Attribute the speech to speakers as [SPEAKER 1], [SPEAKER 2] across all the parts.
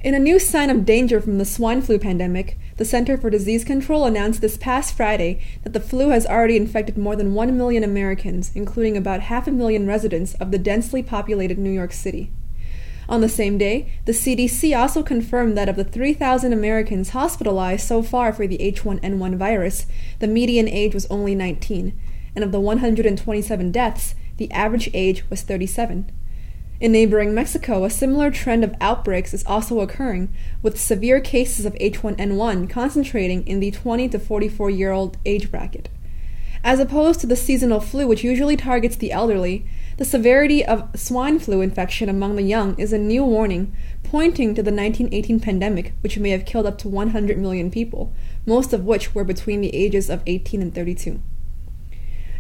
[SPEAKER 1] In a new sign of danger from the swine flu pandemic, the Center for Disease Control announced this past Friday that the flu has already infected more than 1 million Americans, including about 500,000 residents of the densely populated New York City. On the same day, the CDC also confirmed that of the 3,000 Americans hospitalized so far for the H1N1 virus, the median age was only 19, and of the 127 deaths, the average age was 37. In neighboring Mexico, a similar trend of outbreaks is also occurring, with severe cases of H1N1 concentrating in the 20 to 44-year-old age bracket. As opposed to the seasonal flu, which usually targets the elderly, the severity of swine flu infection among the young is a new warning, pointing to the 1918 pandemic, which may have killed up to 100 million people, most of which were between the ages of 18 and 32.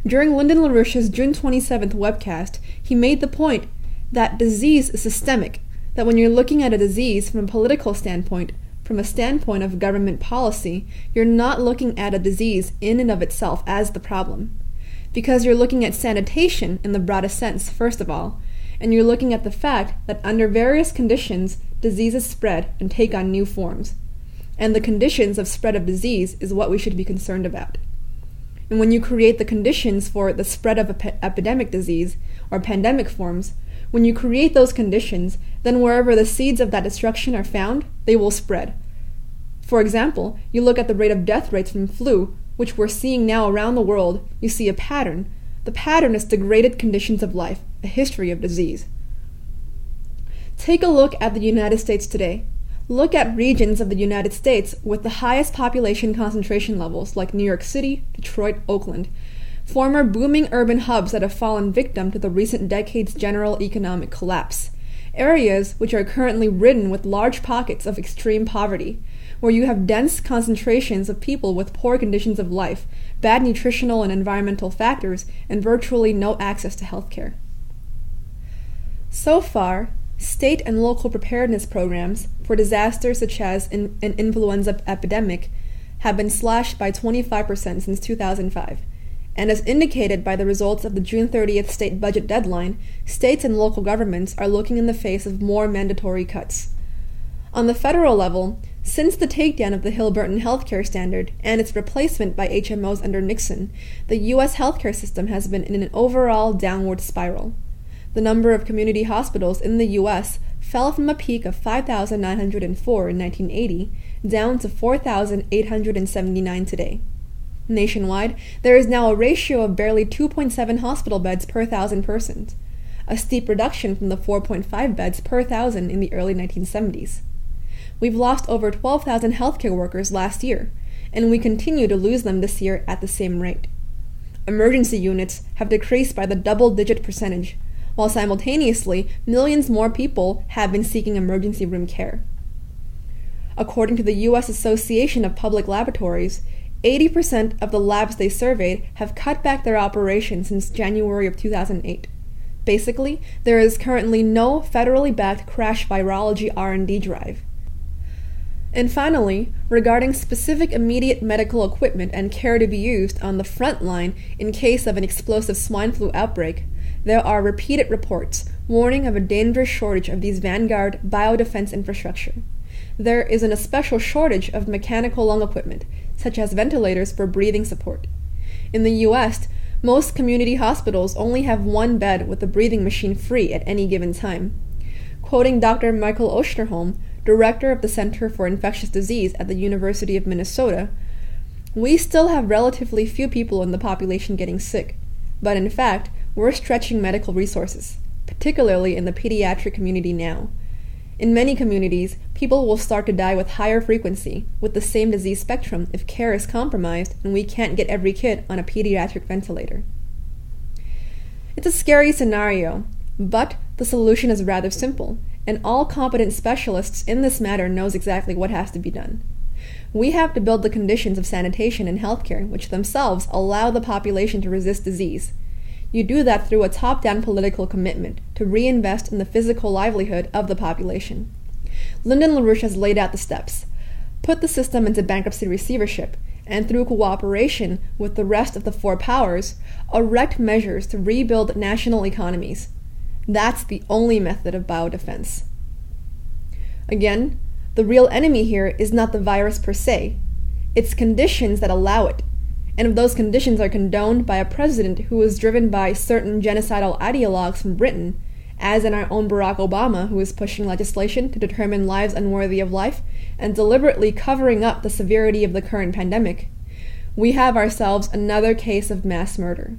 [SPEAKER 1] During Lyndon LaRouche's June 27th webcast, he made the point that disease is systemic, that when you're looking at a disease from a political standpoint, from a standpoint of government policy, you're not looking at a disease in and of itself as the problem. Because you're looking at sanitation in the broadest sense, first of all, and you're looking at the fact that under various conditions, diseases spread and take on new forms. And the conditions of spread of disease is what we should be concerned about. And when you create the conditions for the spread of epidemic disease, or pandemic forms, when you create those conditions, then wherever the seeds of that destruction are found, they will spread. For example, you look at the rate of death rates from flu, which we're seeing now around the world, you see a pattern. The pattern is degraded conditions of life, a history of disease. Take a look at the United States today. Look at regions of the United States with the highest population concentration levels, like New York City, Detroit, Oakland, former booming urban hubs that have fallen victim to the recent decade's general economic collapse. Areas which are currently ridden with large pockets of extreme poverty, where you have dense concentrations of people with poor conditions of life, bad nutritional and environmental factors, and virtually no access to healthcare. So far, state and local preparedness programs for disasters such as an influenza epidemic have been slashed by 25% since 2005. And as indicated by the results of the June 30th state budget deadline, states and local governments are looking in the face of more mandatory cuts. On the federal level, since the takedown of the Hill-Burton healthcare standard and its replacement by HMOs under Nixon, the U.S. healthcare system has been in an overall downward spiral. The number of community hospitals in the U.S. fell from a peak of 5,904 in 1980 down to 4,879 today. Nationwide, there is now a ratio of barely 2.7 hospital beds per 1,000 persons, a steep reduction from the 4.5 beds per 1,000 in the early 1970s. We've lost over 12,000 healthcare workers last year, and we continue to lose them this year at the same rate. Emergency units have decreased by the double-digit percentage, while simultaneously millions more people have been seeking emergency room care. According to the U.S. Association of Public Laboratories, 80% of the labs they surveyed have cut back their operations since January of 2008. Basically, there is currently no federally backed crash virology R&D drive. And finally, regarding specific immediate medical equipment and care to be used on the front line in case of an explosive swine flu outbreak, there are repeated reports warning of a dangerous shortage of these vanguard biodefense infrastructure. There is an especial shortage of mechanical lung equipment, such as ventilators for breathing support. In the U.S., most community hospitals only have one bed with a breathing machine free at any given time. Quoting Dr. Michael Osterholm, director of the Center for Infectious Disease at the University of Minnesota, "We still have relatively few people in the population getting sick, but in fact, we're stretching medical resources, particularly in the pediatric community now. In many communities, people will start to die with higher frequency, with the same disease spectrum if care is compromised and we can't get every kid on a pediatric ventilator." It's a scary scenario, but the solution is rather simple, and all competent specialists in this matter knows exactly what has to be done. We have to build the conditions of sanitation and healthcare which themselves allow the population to resist disease. You do that through a top-down political commitment to reinvest in the physical livelihood of the population. Lyndon LaRouche has laid out the steps. Put the system into bankruptcy receivership, and through cooperation with the rest of the four powers, erect measures to rebuild national economies. That's the only method of biodefense. Again, The real enemy here is not the virus per se. It's conditions that allow it. And if those conditions are condoned by a president who is driven by certain genocidal ideologues from Britain, as in our own Barack Obama, who is pushing legislation to determine lives unworthy of life and deliberately covering up the severity of the current pandemic, we have ourselves another case of mass murder.